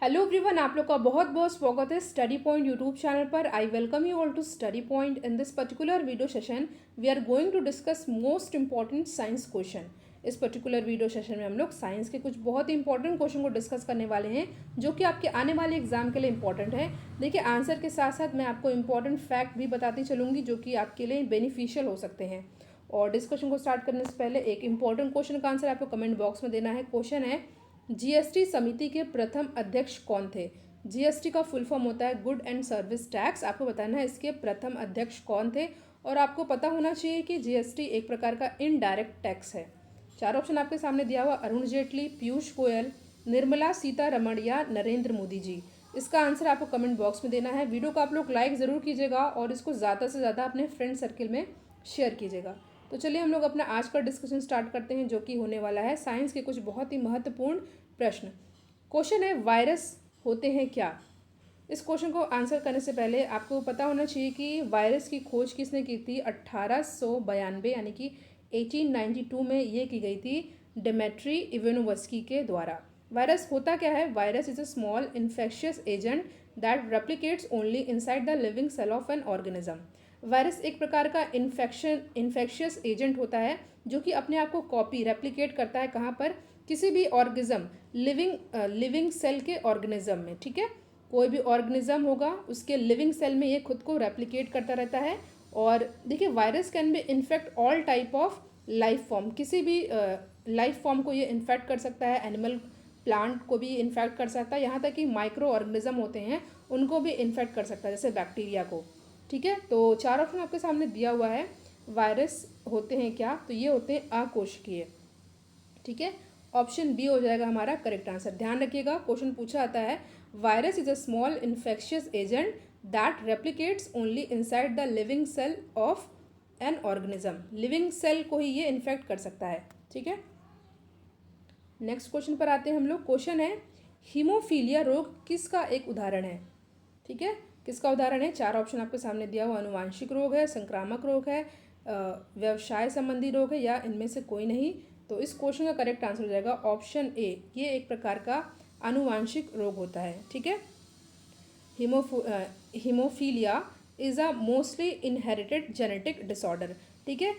Hello everyone, आप लोग का बहुत बहुत स्वागत है स्टडी पॉइंट यूट्यूब चैनल पर। I welcome you all to study point. In this particular video session we are going to discuss most important science question. इस पर्टिकुलर वीडियो सेशन में हम लोग साइंस के कुछ बहुत ही इंपॉर्टेंट क्वेश्चन को डिस्कस करने वाले हैं जो कि आपके आने वाले एग्जाम के लिए इंपॉर्टेंट है। देखिए, आंसर के साथ साथ मैं आपको इंपॉर्टेंट फैक्ट भी बताती चलूँगी जो कि आपके लिए बेनिफिशियल हो सकते हैं। और डिस्कशन को स्टार्ट करने से पहले एक इंपॉर्टेंट क्वेश्चन का आंसर आपको कमेंट बॉक्स में देना है। क्वेश्चन है, जीएसटी समिति के प्रथम अध्यक्ष कौन थे? जीएसटी का फुल फॉर्म होता है गुड एंड सर्विस टैक्स। आपको बताना है इसके प्रथम अध्यक्ष कौन थे। और आपको पता होना चाहिए कि जीएसटी एक प्रकार का इनडायरेक्ट टैक्स है। चार ऑप्शन आपके सामने दिया हुआ, अरुण जेटली, पीयूष गोयल, निर्मला सीतारमण या नरेंद्र मोदी जी। इसका आंसर आपको कमेंट बॉक्स में देना है। वीडियो को आप लोग लाइक ज़रूर कीजिएगा और इसको ज़्यादा से ज़्यादा अपने फ्रेंड सर्किल में शेयर कीजिएगा। तो चलिए हम लोग अपना आज का डिस्कशन स्टार्ट करते हैं जो कि होने वाला है साइंस के कुछ बहुत ही महत्वपूर्ण प्रश्न। क्वेश्चन है, वायरस होते हैं क्या? इस क्वेश्चन को आंसर करने से पहले आपको पता होना चाहिए कि वायरस की खोज किसने की थी। 1892 यानी कि 1892 में ये की गई थी डेमेट्री इवानोव्स्की के द्वारा। वायरस होता क्या है? Virus is a small infectious agent that replicates only inside the living cell of an organism. Virus एक प्रकार का इन्फेक्शियस एजेंट होता है जो कि अपने आप को कॉपी रेप्लिकेट करता है। कहाँ पर? किसी भी ऑर्गेनिज्म, लिविंग सेल के ऑर्गेनिज्म में। ठीक है, कोई भी ऑर्गेनिज्म होगा उसके लिविंग सेल में ये खुद को रेप्लिकेट करता रहता है। और देखिए, virus can be infect all type of life form. किसी भी लाइफ फॉर्म को ये इन्फेक्ट कर सकता है। एनिमल, प्लांट को भी इन्फेक्ट कर सकता है। यहाँ तक कि माइक्रो ऑर्गेनिज्म होते हैं उनको भी इन्फेक्ट कर सकता है, जैसे बैक्टीरिया को। ठीक है, तो चार ऑप्शन आपके सामने दिया हुआ है। वायरस होते हैं क्या? तो ये होते हैं अकोशिकीय। ठीक है, ऑप्शन बी हो जाएगा हमारा करेक्ट आंसर। ध्यान रखिएगा, क्वेश्चन पूछा आता है, virus is a small infectious agent that replicates only inside the living cell of an organism. Living cell को ही ये इन्फेक्ट कर सकता है। ठीक है, नेक्स्ट क्वेश्चन पर आते हैं हम लोग। क्वेश्चन है, हीमोफीलिया रोग किसका एक उदाहरण है? ठीक है, किसका उदाहरण है? चार ऑप्शन आपके सामने दिया हुआ, अनुवांशिक रोग है, संक्रामक रोग है, व्यवसाय संबंधी रोग है या इनमें से कोई नहीं। तो इस क्वेश्चन का करेक्ट आंसर हो जाएगा ऑप्शन ए। ये एक प्रकार का अनुवांशिक रोग होता है। ठीक है, haemophilia is a mostly inherited genetic disorder. ठीक है,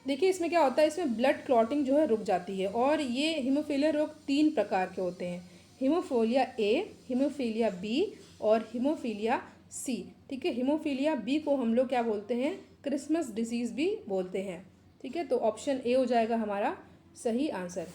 देखिए इसमें क्या होता है, इसमें ब्लड क्लॉटिंग जो है रुक जाती है। और ये हीमोफीलिया रोग तीन प्रकार के होते हैं, हीमोफीलिया ए, हीमोफीलिया बी और हीमोफीलिया सी। ठीक है, हीमोफीलिया बी को हम लोग क्या बोलते हैं? क्रिसमस डिजीज़ भी बोलते हैं। ठीक है, तो ऑप्शन ए हो जाएगा हमारा सही आंसर।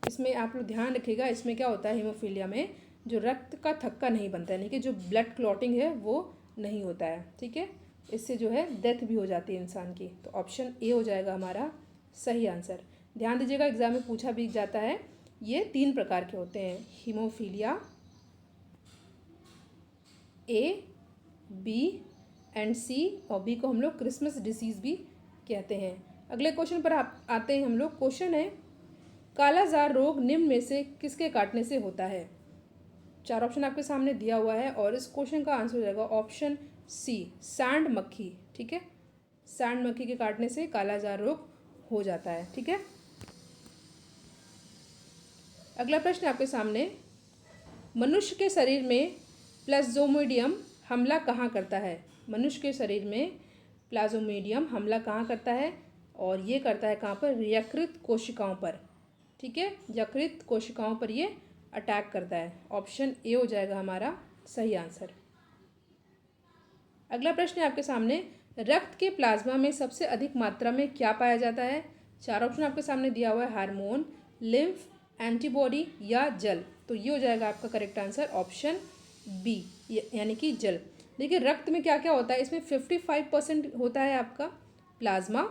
इसमें आप लोग ध्यान रखिएगा, इसमें क्या होता है, हीमोफीलिया में जो रक्त का थक्का नहीं बनता है, यानी कि जो ब्लड क्लॉटिंग है वो नहीं होता है। ठीक है, इससे जो है डेथ भी हो जाती है इंसान की। तो ऑप्शन ए हो जाएगा हमारा सही आंसर। ध्यान दीजिएगा, एग्जाम में पूछा भी जाता है। ये तीन प्रकार के होते हैं, हीमोफीलिया ए, बी एंड सी, और बी को हम लोग क्रिसमस डिसीज़ भी कहते हैं। अगले क्वेश्चन पर आते हैं हम लोग। क्वेश्चन है, कालाजार रोग निम्न में से किसके काटने से होता है? चार ऑप्शन आपके सामने दिया हुआ है और इस क्वेश्चन का आंसर हो जाएगा ऑप्शन सी, सैंड मक्खी। ठीक है, सैंड मक्खी के काटने से कालाजार रोग हो जाता है। ठीक है, अगला प्रश्न आपके सामने, मनुष्य के शरीर में प्लाज्मोडियम हमला कहाँ करता है? मनुष्य के शरीर में प्लाज्मोडियम हमला कहाँ करता है? और ये करता है कहाँ पर? यकृत कोशिकाओं पर। ठीक है, यकृत कोशिकाओं पर ये अटैक करता है। ऑप्शन ए हो जाएगा हमारा सही आंसर। अगला प्रश्न है आपके सामने, रक्त के प्लाज्मा में सबसे अधिक मात्रा में क्या पाया जाता है? चार ऑप्शन आपके सामने दिया हुआ है, हार्मोन, लिम्फ, एंटीबॉडी या जल। तो ये हो जाएगा आपका करेक्ट आंसर ऑप्शन बी, यानी कि जल। देखिए, रक्त में क्या क्या होता है, इसमें 55% होता है आपका प्लाज्मा।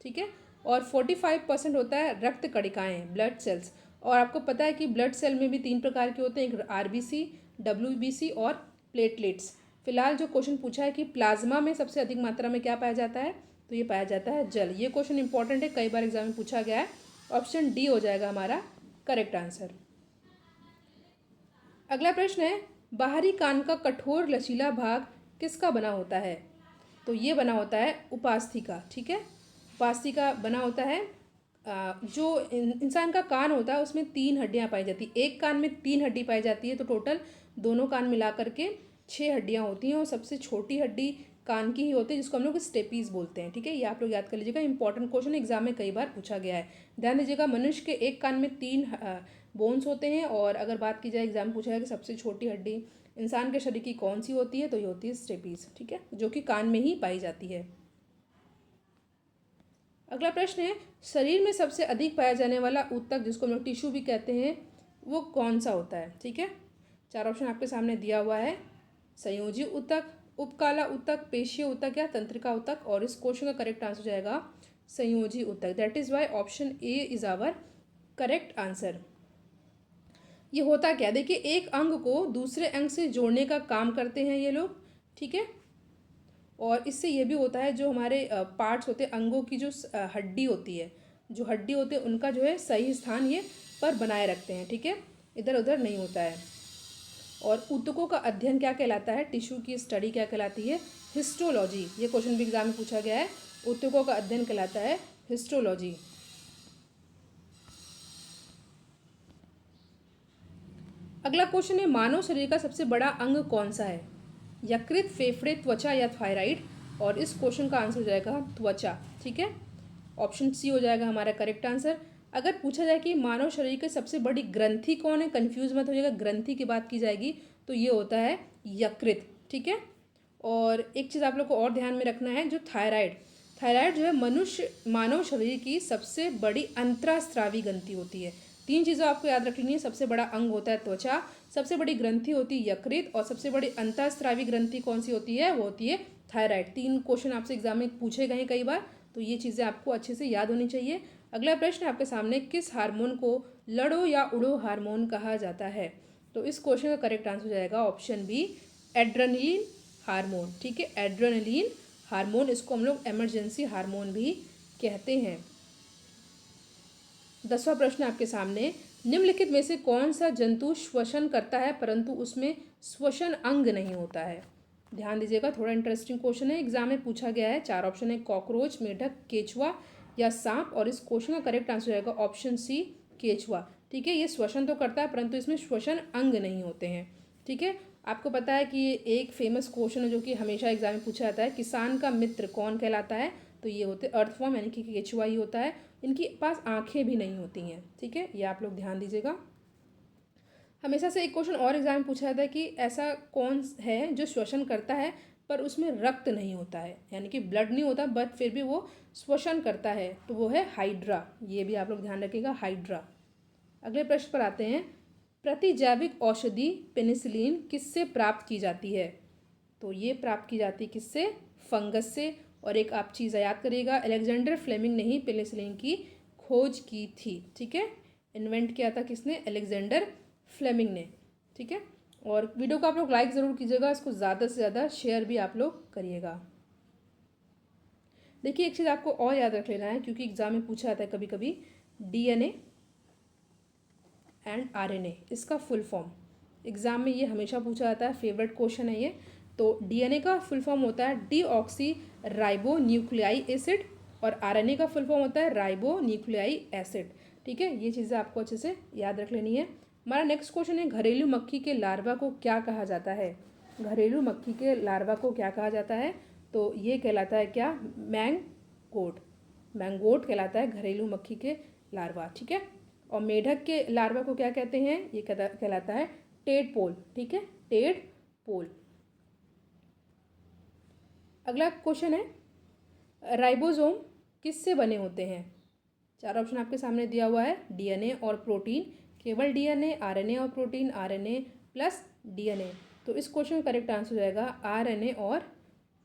ठीक है, और 45% होता है रक्त कणिकाएं, ब्लड सेल्स। और आपको पता है कि ब्लड सेल में भी तीन प्रकार के होते हैं, एक आरबीसी, डब्ल्यूबीसी और प्लेटलेट्स। फिलहाल जो क्वेश्चन पूछा है कि प्लाज्मा में सबसे अधिक मात्रा में क्या पाया जाता है, तो ये पाया जाता है जल। ये क्वेश्चन इंपॉर्टेंट है, कई बार एग्जाम में पूछा गया है। ऑप्शन डी हो जाएगा हमारा करेक्ट आंसर। अगला प्रश्न है, बाहरी कान का कठोर लचीला भाग किसका बना होता है? तो ये बना होता है उपास्थि का। ठीक है, उपास्थि का बना होता है जो इंसान का कान होता है उसमें 3 हड्डियां पाई जाती है। एक कान में 3 हड्डी पाई जाती है, तो टोटल दोनों कान मिला करके 6 हड्डियां होती हैं, और सबसे छोटी हड्डी कान की ही होती है, जिसको हम लोग स्टेपीज बोलते हैं। ठीक है, ये आप लोग याद कर लीजिएगा, इंपॉर्टेंट क्वेश्चन एग्जाम में कई बार पूछा गया है। ध्यान दीजिएगा, मनुष्य के एक कान में 3 बोन्स होते हैं, और अगर बात की जाए एग्जाम में पूछा है कि सबसे छोटी हड्डी इंसान के शरीर की कौन सी होती है, तो ये होती है स्टेपीज। ठीक है, जो कि कान में ही पाई जाती है। अगला प्रश्न है, शरीर में सबसे अधिक पाया जाने वाला ऊतक, जिसको हम लोग टिश्यू भी कहते हैं, वो कौन सा होता है। ठीक है, 4 ऑप्शन आपके सामने दिया हुआ है, संयोजी ऊतक, उपकाला ऊतक, पेशीय ऊतक या तंत्रिका ऊतक। और इस क्वेश्चन का करेक्ट आंसर जाएगा संयोजी ऊतक। That is why option A is our correct answer. ये होता क्या, देखिए, एक अंग को दूसरे अंग से जोड़ने का काम करते हैं ये लोग। ठीक है, और इससे ये भी होता है, जो हमारे पार्ट्स होते हैं, अंगों की जो हड्डी होती है, जो हड्डी होते हैं उनका जो है सही स्थान ये पर बनाए रखते हैं। ठीक है, इधर उधर नहीं होता है। और ऊतकों का अध्ययन क्या कहलाता है, टिश्यू की स्टडी क्या कहलाती है, हिस्टोलॉजी। ये क्वेश्चन भी एग्जाम में पूछा गया है, ऊतकों का अध्ययन कहलाता है हिस्टोलॉजी। अगला क्वेश्चन है, मानव शरीर का सबसे बड़ा अंग कौन सा है, यकृत, फेफड़े, त्वचा या थायराइड। और इस क्वेश्चन का आंसर हो जाएगा त्वचा। ठीक है, ऑप्शन सी हो जाएगा हमारा करेक्ट आंसर। अगर पूछा जाए कि मानव शरीर की सबसे बड़ी ग्रंथि कौन है, कंफ्यूज मत होइएगा, ग्रंथि की बात की जाएगी तो ये होता है यकृत। ठीक है, और एक चीज़ आप लोग को और ध्यान में रखना है, जो थायराइड, थायराइड जो है मानव शरीर की सबसे बड़ी अंतरास्रावी ग्रंथि होती है। 3 चीज़ें आपको याद रखनी है, सबसे बड़ा अंग होता है त्वचा, सबसे बड़ी ग्रंथि होती है यकृत, और सबसे बड़ी अंतःस्रावी ग्रंथि कौन सी होती है, वो होती है थायराइड। 3 क्वेश्चन आपसे एग्जाम में पूछे गए हैं कई बार, तो ये चीज़ें आपको अच्छे से याद होनी चाहिए। अगला प्रश्न आपके सामने, किस हार्मोन को लड़ो या उड़ो हार्मोन कहा जाता है। तो इस क्वेश्चन का करेक्ट आंसर हो जाएगा ऑप्शन बी, एड्रेनलिन हार्मोन। ठीक है, एड्रेनलिन हार्मोन, इसको हम लोग इमरजेंसी हार्मोन भी कहते हैं। 10वां प्रश्न आपके सामने, निम्नलिखित में से कौन सा जंतु श्वसन करता है परंतु उसमें श्वसन अंग नहीं होता है। ध्यान दीजिएगा, थोड़ा इंटरेस्टिंग क्वेश्चन है, एग्जाम में पूछा गया है। 4 ऑप्शन है, कॉकरोच, मेढक, केचुआ या सांप। और इस क्वेश्चन का करेक्ट आंसर जाएगा ऑप्शन सी, केचुआ। ठीक है, ये श्वसन तो करता है परंतु इसमें श्वसन अंग नहीं होते हैं। ठीक है, आपको पता है कि ये एक फेमस क्वेश्चन है जो कि हमेशा एग्जाम में पूछा जाता है, किसान का मित्र कौन कहलाता है, तो ये होते अर्थवर्म यानी कि केचुआ ही होता है। इनके पास आंखें भी नहीं होती हैं। ठीक है, ये आप लोग ध्यान दीजिएगा। हमेशा से एक क्वेश्चन और एग्जाम में पूछा जाता है कि ऐसा कौन है जो श्वसन करता है पर उसमें रक्त नहीं होता है, यानी कि ब्लड नहीं होता बट फिर भी वो श्वसन करता है, तो वो है हाइड्रा। ये भी आप लोग ध्यान रखिएगा, हाइड्रा। अगले प्रश्न पर आते हैं, प्रतिजैविक औषधि पेनिसिलिन किससे प्राप्त की जाती है। तो ये प्राप्त की जाती है किससे, फंगस से। और एक आप चीज़ याद करिएगा, अलेक्जेंडर फ्लेमिंग ने ही पेनिसिलिन की खोज की थी। ठीक है, इन्वेंट किया था किसने, अलेक्जेंडर फ्लेमिंग ने। ठीक है, और वीडियो को आप लोग लाइक ज़रूर कीजिएगा, इसको ज़्यादा से ज़्यादा शेयर भी आप लोग करिएगा। देखिए, एक चीज़ आपको और याद रख लेना है, क्योंकि एग्जाम में पूछा जाता है कभी कभी, डीएनए एंड आरएनए, इसका फुल फॉर्म एग्जाम में ये हमेशा पूछा जाता है, फेवरेट क्वेश्चन है ये। तो डीएनए का फुल फॉर्म होता है डीऑक्सी राइबो न्यूक्लियाई एसिड, और आरएनए का फुल फॉर्म होता है राइबो न्यूक्लियाई एसिड। ठीक है, ये चीज़ें आपको अच्छे से याद रख लेनी है। हमारा नेक्स्ट क्वेश्चन है, घरेलू मक्खी के लार्वा को क्या कहा जाता है। घरेलू मक्खी के लार्वा को क्या कहा जाता है, तो ये कहलाता है क्या, मैंगोट। मैंगोट कहलाता है घरेलू मक्खी के लार्वा। ठीक है, और मेढक के लार्वा को क्या कहते हैं, ये कहलाता है टेडपोल। ठीक है, टेडपोल। अगला क्वेश्चन है, राइबोसोम किससे बने होते हैं। 4 ऑप्शन आपके सामने दिया हुआ है, डीएनए और प्रोटीन, केवल डीएनए, आरएनए और प्रोटीन, आरएनए प्लस डीएनए। तो इस क्वेश्चन का करेक्ट आंसर हो जाएगा आरएनए और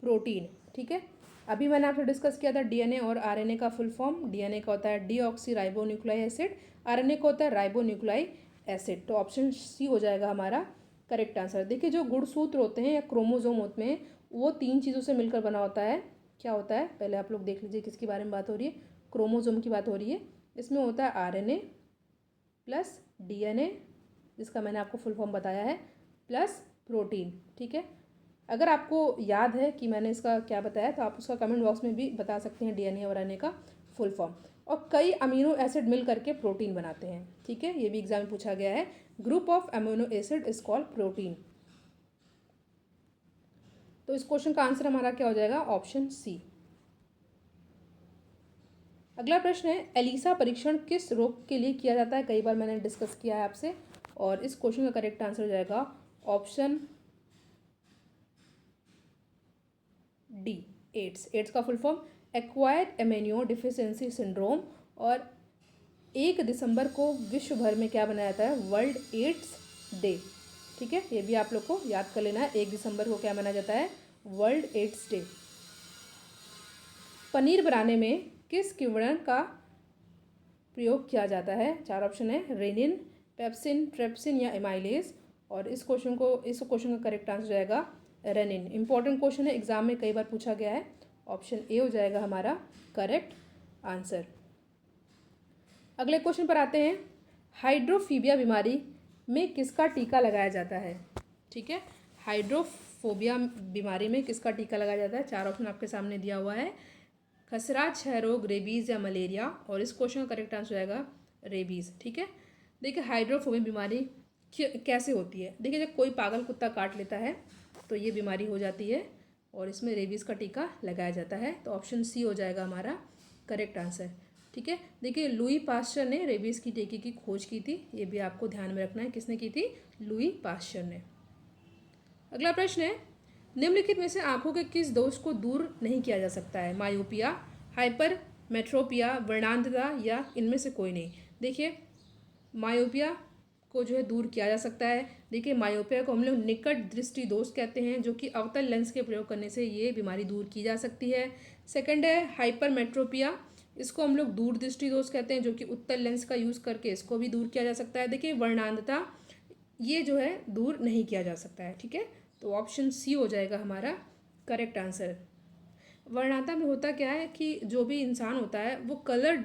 प्रोटीन। ठीक है, अभी मैंने आपसे डिस्कस किया था डीएनए और आरएनए का फुल फॉर्म। डीएनए का होता है deoxy ribo nucleic acid, RNA का होता है राइबो न्यूक्लिक एसिड। तो ऑप्शन सी हो जाएगा हमारा करेक्ट आंसर। देखिए, जो गुणसूत्र होते हैं या क्रोमोजोम होते हैं, वो 3 चीज़ों से मिलकर बना होता है। क्या होता है, पहले आप लोग देख लीजिए किसके बारे में बात हो रही है, क्रोमोजोम की बात हो रही है। इसमें होता है आरएनए प्लस डीएनए, जिसका मैंने आपको फुल फॉर्म बताया है, प्लस प्रोटीन। ठीक है, अगर आपको याद है कि मैंने इसका क्या बताया तो आप उसका कमेंट बॉक्स में भी बता सकते हैं, डीएनए और आरएनए का फुल फॉर्म। और कई अमीनो एसिड मिल करके प्रोटीन बनाते हैं। ठीक है, ये भी एग्जाम में पूछा गया है। Group of amino acid is called protein. तो इस क्वेश्चन का आंसर हमारा क्या हो जाएगा? Option C. अगला प्रश्न है, एलिसा परीक्षण किस रोग के लिए किया जाता है? कई बार मैंने डिस्कस किया है आपसे, और इस क्वेश्चन का करेक्ट आंसर हो जाएगा ऑप्शन डी, एड्स। एड्स का full form acquired immuno deficiency syndrome. और 1 दिसंबर को विश्व भर में क्या बनाया जाता है? World AIDS day. ठीक है, ये भी आप लोग को याद कर लेना है। 1 दिसंबर को क्या मनाया जाता है? World AIDS day. पनीर बनाने में किस किण्वन का प्रयोग किया जाता है? 4 ऑप्शन है, रेनिन, पेप्सिन, ट्रेप्सिन या एमाइलेज। और इस क्वेश्चन का करेक्ट आंसर जाएगा रेनिन। इंपॉर्टेंट क्वेश्चन है, एग्जाम में कई बार पूछा गया है। ऑप्शन ए हो जाएगा हमारा करेक्ट आंसर। अगले क्वेश्चन पर आते हैं, हाइड्रोफोबिया बीमारी में किसका टीका लगाया जाता है? ठीक है, हाइड्रोफोबिया बीमारी में किसका टीका लगाया जाता है? 4 ऑप्शन आपके सामने दिया हुआ है, खसरा, क्षय रोग, रेबीज या मलेरिया। और इस क्वेश्चन का करेक्ट आंसर जाएगा रेबीज। ठीक है, देखिए हाइड्रोफोबिया बीमारी कैसे होती है? देखिए, जब कोई पागल कुत्ता काट लेता है तो ये बीमारी हो जाती है, और इसमें रेबीज का टीका लगाया जाता है। तो ऑप्शन सी हो जाएगा हमारा करेक्ट आंसर। ठीक है, देखिए लुई पास्चर ने रेबीज की टीके की खोज की थी, ये भी आपको ध्यान में रखना है। किसने की थी? लुई पास्चर ने। अगला प्रश्न है, निम्नलिखित में से आंखों के किस दोष को दूर नहीं किया जा सकता है? मायोपिया, हाइपर मेट्रोपिया, वर्णांधता या इनमें से कोई नहीं। देखिए, मायोपिया को जो है दूर किया जा सकता है। देखिए, मायोपिया को हम लोग निकट दृष्टि दोष कहते हैं, जो कि अवतल लेंस के प्रयोग करने से ये बीमारी दूर की जा सकती है। सेकंड है हाइपर मेट्रोपिया, इसको हम लोग दूर दृष्टि दोष कहते हैं, जो कि उत्तल लेंस का यूज़ करके इसको भी दूर किया जा सकता है। देखिए, वर्णांधता ये जो है दूर नहीं किया जा सकता है। ठीक है, तो ऑप्शन सी हो जाएगा हमारा करेक्ट आंसर। वर्णांधता में होता क्या है कि जो भी इंसान होता है वो कलर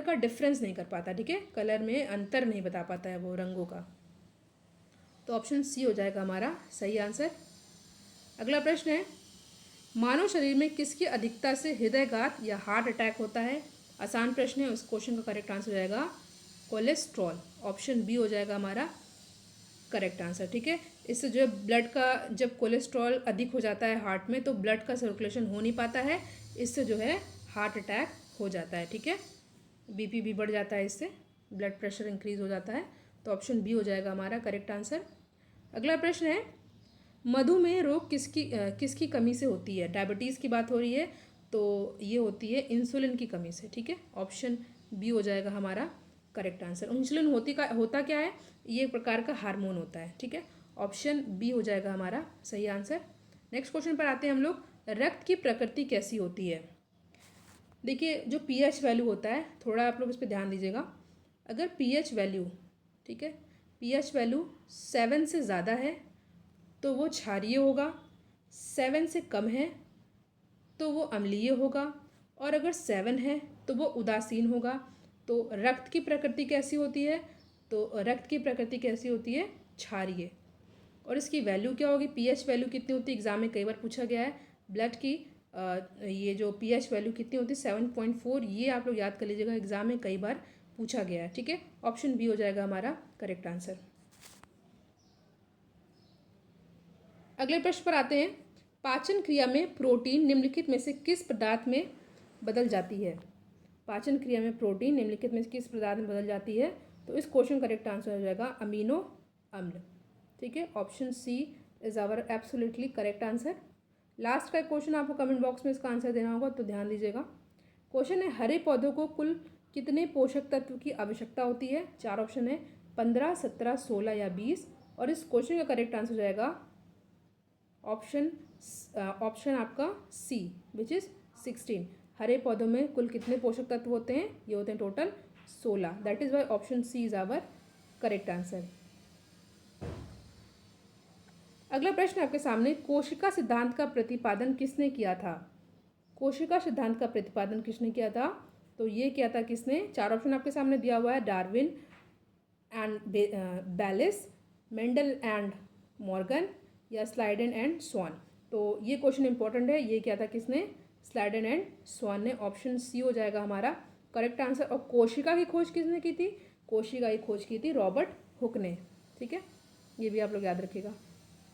का डिफरेंस नहीं कर पाता। ठीक है, कलर में अंतर नहीं बता पाता है वो रंगों का। तो ऑप्शन सी हो जाएगा हमारा सही आंसर। अगला प्रश्न है, मानव शरीर में किसकी अधिकता से हृदयघात या हार्ट अटैक होता है? आसान प्रश्न है, उस क्वेश्चन का करेक्ट आंसर हो जाएगा कोलेस्ट्रॉल। ऑप्शन बी हो जाएगा हमारा करेक्ट आंसर। ठीक है, इससे जो है ब्लड का, जब कोलेस्ट्रॉल अधिक हो जाता है हार्ट में तो ब्लड का सर्कुलेशन हो नहीं पाता है, इससे जो है हार्ट अटैक हो जाता है। ठीक है, बीपी भी बढ़ जाता है, इससे ब्लड प्रेशर इंक्रीज हो जाता है। तो ऑप्शन बी हो जाएगा हमारा करेक्ट आंसर। अगला प्रश्न है, मधुमेह रोग किसकी कमी से होती है? डायबिटीज़ की बात हो रही है, तो ये होती है इंसुलिन की कमी से। ठीक है, ऑप्शन बी हो जाएगा हमारा करेक्ट आंसर। इंसुलिन होता क्या है? ये एक प्रकार का हार्मोन होता है। ठीक है, ऑप्शन बी हो जाएगा हमारा सही आंसर। नेक्स्ट क्वेश्चन पर आते हैं हम लोग, रक्त की प्रकृति कैसी होती है? देखिए, जो पीएच वैल्यू होता है, थोड़ा आप लोग इस पर ध्यान दीजिएगा। अगर पीएच वैल्यू, ठीक है, पीएच वैल्यू 7 से ज़्यादा है तो वो क्षारीय होगा, 7 से कम है तो वो अम्लीय होगा, और अगर 7 है तो वो उदासीन होगा। तो रक्त की प्रकृति कैसी होती है? तो रक्त की प्रकृति कैसी होती है? क्षारीय। और इसकी वैल्यू क्या होगी? पीएच वैल्यू कितनी होती है? एग्जाम में कई बार पूछा गया है। ब्लड की ये जो पीएच वैल्यू कितनी होती है? 7.4। ये आप लोग याद कर लीजिएगा, एग्जाम में कई बार पूछा गया है। ठीक है, ऑप्शन बी हो जाएगा हमारा करेक्ट आंसर। अगले प्रश्न पर आते हैं, पाचन क्रिया में प्रोटीन निम्नलिखित में से किस पदार्थ में बदल जाती है? पाचन क्रिया में प्रोटीन निम्नलिखित में से किस पदार्थ में बदल जाती है? तो इस क्वेश्चन करेक्ट आंसर हो जाएगा अमीनो अम्ल। ठीक है, option C is our absolutely correct answer. Last का एक क्वेश्चन आपको कमेंट बॉक्स में इसका आंसर देना होगा, तो ध्यान दीजिएगा। क्वेश्चन है, हरे पौधों को कुल कितने पोषक तत्व की आवश्यकता होती है? 4 ऑप्शन है, 15, 17, 16 या 20। और इस क्वेश्चन का करेक्ट आंसर हो जाएगा ऑप्शन आपका सी, विच इज 16। हरे पौधों में कुल कितने पोषक तत्व होते हैं? ये होते हैं total 16। That is why option C is our correct answer. अगला प्रश्न आपके सामने, कोशिका सिद्धांत का प्रतिपादन किसने किया था? कोशिका सिद्धांत का प्रतिपादन किसने किया था? तो ये किया था किसने? 4 ऑप्शन आपके सामने दिया हुआ है, Darwin and Bayliss, Mendel and Morgan या स्लाइडन एंड स्वान। तो ये क्वेश्चन इंपॉर्टेंट है, ये किया था किसने? स्लाइडेन एंड स्वान ने। ऑप्शन सी हो जाएगा हमारा करेक्ट आंसर। और कोशिका की खोज किसने की थी? कोशिका की खोज की थी रॉबर्ट हुक ने। ठीक है, ये भी आप लोग याद रखिएगा।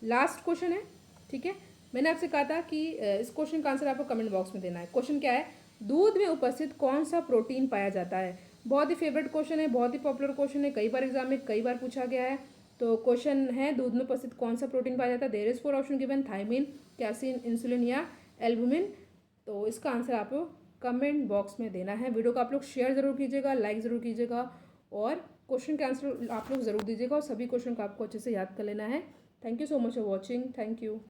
लास्ट क्वेश्चन है, ठीक है। मैंने आपसे कहा था कि इस क्वेश्चन का आंसर आपको कमेंट बॉक्स में देना है। क्वेश्चन क्या है? दूध में उपस्थित कौन सा प्रोटीन पाया जाता है? बहुत ही फेवरेट क्वेश्चन है, बहुत ही पॉपुलर क्वेश्चन है, कई बार एग्जाम में कई बार पूछा गया है। तो क्वेश्चन है दूध में उपस्थित कौन सा प्रोटीन पाया जाता है? There is 4 option given, thiamine, casein, insulin या एल्बुमिन। तो इसका आंसर आपको कमेंट बॉक्स में देना है। वीडियो को आप लोग शेयर ज़रूर कीजिएगा, लाइक ज़रूर कीजिएगा और क्वेश्चन के आंसर आप लोग ज़रूर दीजिएगा और सभी क्वेश्चन को आपको अच्छे से याद कर लेना है। Thank you so much for watching. Thank you.